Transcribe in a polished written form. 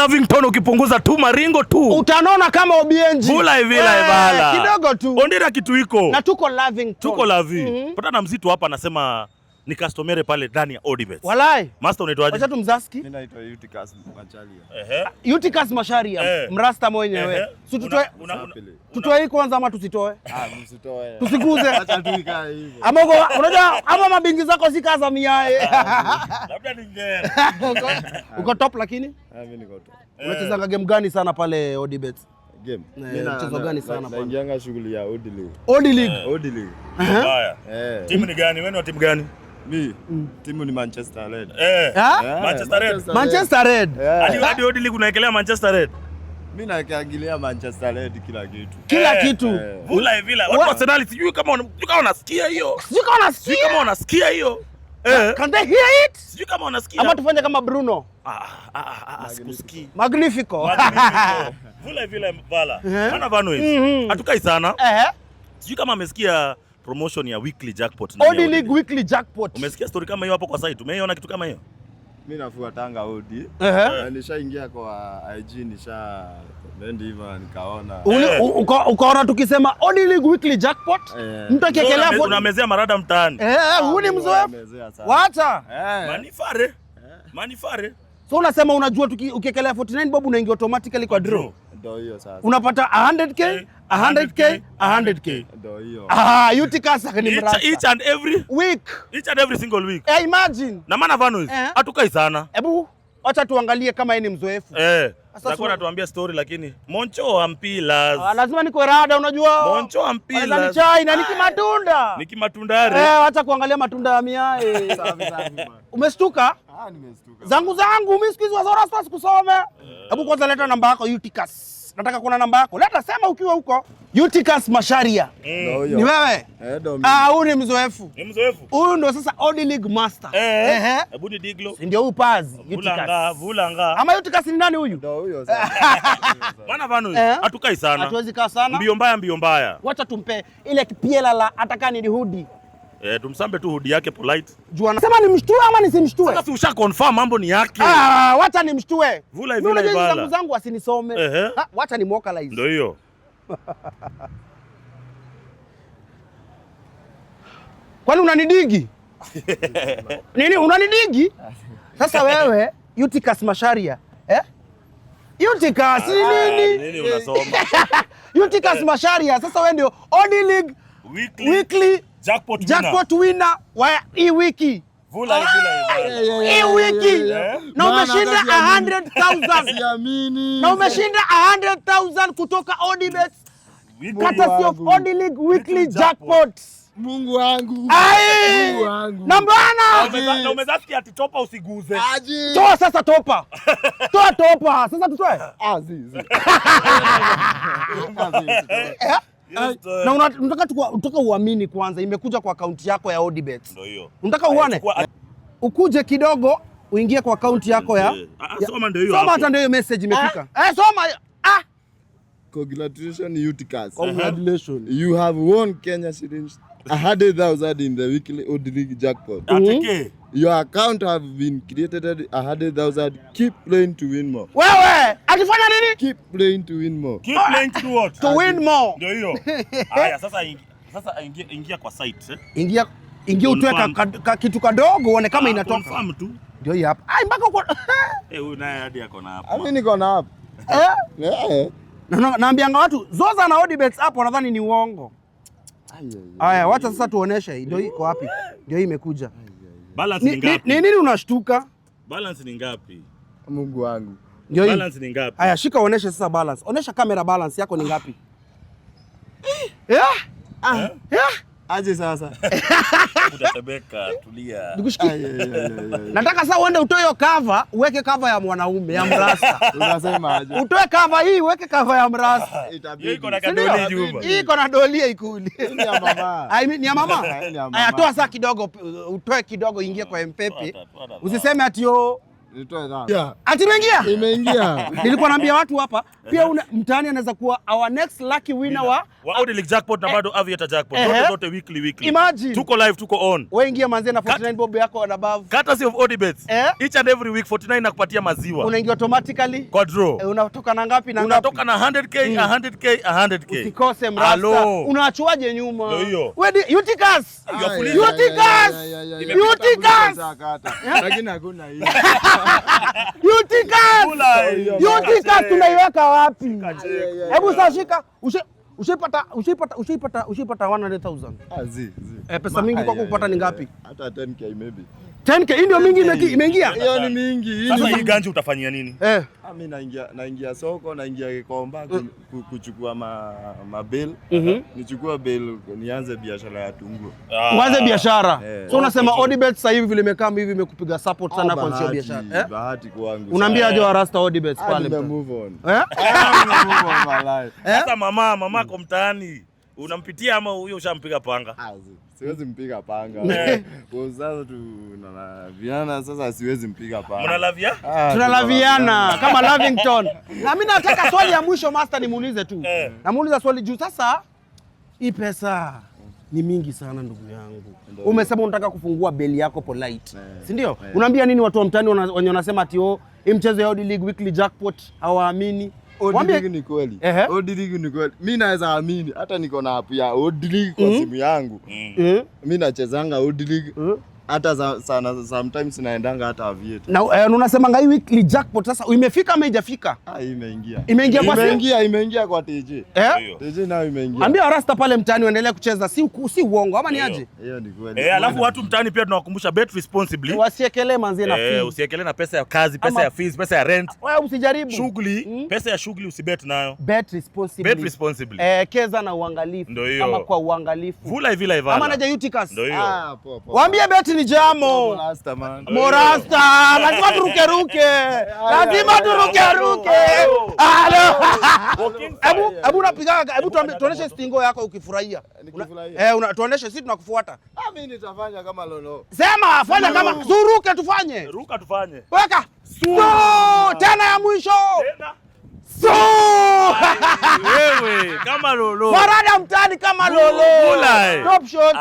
Lavington ukipunguza tu maringo tu. Utanona kama OBNG. Vula hivi bala. Kidogo tu. Ondira kitu iko. Na tuko Lavington. Tuko Lavi. Patana mzito hapa anasema ni customere pale ndani ya Odibet. Walai. Master unaitwaje? Acha tumzaski. Mimi naitwa Eutychus Macharia. Eutychus Macharia, mrasta mwenyewe. Si tutoe hii kwanza ama tusitoe? Msitoe. Tusiguze. Acha tu ikae hivyo. Ama unajua ama mabingi zako si kaza miae. Labda ningera. Uko top lakini? Mimi niko top. Unacheza game gani sana pale Odibet? Game. Mchezo gani sana pale? Naingianga shughuli ya Odi League. Odi League. Odi League. Mbaya. Timu ni gani? Wewe ni timu gani? Mimi timu ni Manchester Red. Manchester Red. Manchester Red. Hadi Odi League unaekelea Manchester Red. Mimi naangalia Manchester Red kila kitu. Kila kitu. Vula hivi. Watu wa Arsenal sijui kama unasikia hiyo. Sijui kama unasikia. Sijui kama unasikia hiyo. Can they hear it? Sijui kama unasikia. Ama tufanye kama Bruno. Sikusikii. Magnifico. Vula hivi bala. Maana Vanways. Hatukai sana. Sijui kama amesikia promotion ya weekly jackpot. Odi League weekly jackpot. Umesikia story kama hiyo hapo kwa site? Umeiona kitu kama hiyo? Mimi nafuatanga Odi. Nishaingia kwa IG bendi hivyo nikaona. Ukaona tukisema Odi League weekly jackpot? Mtu akiekelea hapo unamezea marada mtaani. Huyu ni mzoefu. Wacha. Manifare. So unasema unajua ukiekelea 49 bob unaingia automatically kwa draw. Ndio hiyo sasa. Unapata 100k, 100k, 100k. Ndio hiyo. Eutychus ni mrasta. Each and every week. Each and every single week. Imagine. Na maana Vanways hatukai sana. Hebu acha tuangalie kama yeye ni mzoefu. Sasa kuna tuambia story lakini Moncho ampilas. Lazima niko rada unajua. Moncho ampilas. Ni chai na niki matunda. Niki matundare. Acha kuangalia matunda ya miae. Safi. Umestuka? Nimestuka. Zangu mimi siku hizi wazora sasa kusome. Hebu kwanza leta namba yako Eutychus. Nataka kuona namba yako. Leta sema ukiwa huko. Eutychus Macharia. Ni wewe? Huyu ni mzoefu. Ni mzoefu. Huyu ndo sasa Odi League master. Hebu ni diglo. Ndio huyu pazi Eutychus. Vulanga. Ama Eutychus ni nani huyu? Ndio huyo sasa. Maana Vanways hatukai sana. Hatuwezi kaa sana. Mbio mbaya. Wacha tumpe ile kipiela la atakani ni hoodie. Tumsambe tu hoodie yake polite. Jua anasema nimshtue ama nisimshtue? Sasa usha confirm mambo ni yake. Wacha nimshtue. Vula hivi bala. Zangu asinisome. Wacha nimwokalize. Ndio hiyo. Kwani unanidigi? Nini unanidigi? Sasa wewe Eutychus Macharia, Eutychus nini unasoma? Eutychus Macharia, sasa wewe ndio Odi League weekly jackpot winner wa hii wiki. Vula hivi. Hii wiki. Na umeshinda 100,000. Siamini. Na umeshinda 100,000 kutoka Odibet. Courtesy of Odi League weekly jackpot. Mungu wangu. Na bwana. Na umezasikia ati topa usiguze. Toa sasa topa. Toa topa. Sasa tutoe. Na unataka uamini kwanza imekuja kwa akaunti yako ya Odibet. Ndio hiyo. Unataka uone? Ukuje kidogo uingie kwa akaunti yako ya soma ndio hiyo. Soma hata ndio hiyo message imefika. Soma. Congratulations Eutychus. Congratulations. You have won Kenya shillings 100,000 in the weekly Odi League jackpot. Your account have been created 100,000. Keep playing to win more. Wewe, akifanya nini? Keep playing to win more. Keep playing to what? To win more. Ndio hiyo. Haya sasa ingia kwa site. Ingia utoe kitu kadogo uone kama inatoka. Confirm tu. Ndio hii hapa. Mpaka uko huyu naye hadi yako na hapa. Mimi niko na hapa. Naambianga watu Zoza na Odibet hapo nadhani ni uongo. Haya, wacha sasa tuoneshe. Ndio iko wapi? Ndio hii imekuja. Balance ni ngapi? Nini unashtuka? Balance ni ngapi? Mungu wangu. Ndio hii. Balance ni ngapi? Haya, shika uoneshe sasa balance. Onesha kamera balance yako ni ngapi? Aje sasa. Utatebeka, tulia. Nataka sasa uende utoe hiyo cover, uweke cover ya mwanaume ya mrasta. Unasema aje? Utoe cover hii, uweke cover ya mrasta. Itabidi. Iko na kadoli juu. Hii iko na dolia ikuli. Ni ya mama. Ni ya mama. Haya, toa sasa kidogo, utoe kidogo ingie kwa Mpepe. Usiseme ati Nitoe dhambi. Ati imeingia? Imeingia. Nilikuwa naambia watu hapa pia mtaani anaweza kuwa our next lucky winner wa Audi League jackpot na bado Aviator jackpot. Zote weekly. Imagine. Tuko live, tuko on. Wewe ingia manze na 49 bob yako and above. Courtesy of ODBets. Each and every week 49 nakupatia maziwa. Unaingia automatically Kwa draw. Unatoka na ngapi na ngapi? Unatoka na 100k, 100k. Usikose mrasta. Unaachuaje nyuma? Hiyo. Wewe Utikas. Lakini hakuna hii. Utikas tunaiweka wapi? Hebu sasa shika. Ushipata 100,000. Pesa mingi kwako kupata ni ngapi? Hata 10k maybe. 10k ndio mingi imeingia. Hiyo ni mingi. Sasa hii ganji utafanyia nini? Mimi naingia soko, naingia Gikomba kuchukua mabill. Nichukua bill nianze biashara ya tungu. Uanze biashara. So unasema ODBets sasa hivi vile imekaa hivi imekupiga support sana kwa sio biashara. Bahati kwangu. Unaambia aje wa Rasta ODBets pale. Move on. Sasa mama kwa mtaani unampitia ama huyo ushampiga panga? Siwezi mpiga panga. Kwa sasa tunalaviana, sasa siwezi mpiga panga. Mnalavia? Tunalaviana kama Lavington. Na mimi nataka swali ya mwisho master nimuulize tu. Namuuliza swali juu sasa hii pesa ni mingi sana ndugu yangu. Umesema unataka kufungua beli yako Polite. Si ndio? Unaambia nini watu wa mtaani wenye wanasema ati hii mchezo ya Audi League weekly jackpot hawaamini? Audi League ni kweli. Audi League ni kweli. Mimi naweza amini hata niko na app ya Audi League kwa simu yangu. Mimi nachezanga Audi League. Hata sana sometimes naendanga hata Aviator. Na unasema hii weekly jackpot sasa imefika ama haijafika? Imeingia. Imeingia kwa simu? Imeingia kwa TJ. TJ nayo imeingia. Ambia Rasta pale mtaani waendelee kucheza si uongo ama ni aje? Hiyo ni kweli. Alafu watu mtaani pia tunawakumbusha bet responsibly. Wasiekelee manzi na fee. Usiekelee na pesa ya kazi, pesa ya fees, pesa ya rent. Wewe usijaribu. Shughuli, pesa ya shughuli usibet nayo. Bet responsibly. Bet responsibly. Keza na uangalifu. Ama kwa uangalifu. Vula hivi live. Ama naja Utikas. Ndio hiyo. Waambie bet ni jamo. Morasta man. Morasta, lazima turuke. Lazima turuke. Halo. Hebu unapiga, hebu tuoneshe stingo yako ukifurahia. Tuoneshe sisi tunakufuata. Mimi nitafanya kama lolo. Sema, fanya kama turuke tufanye. Ruka tufanye. Weka. Tena ya mwisho. Tena. Wewe kama lolo. Marada mtani kama lolo. Top shot.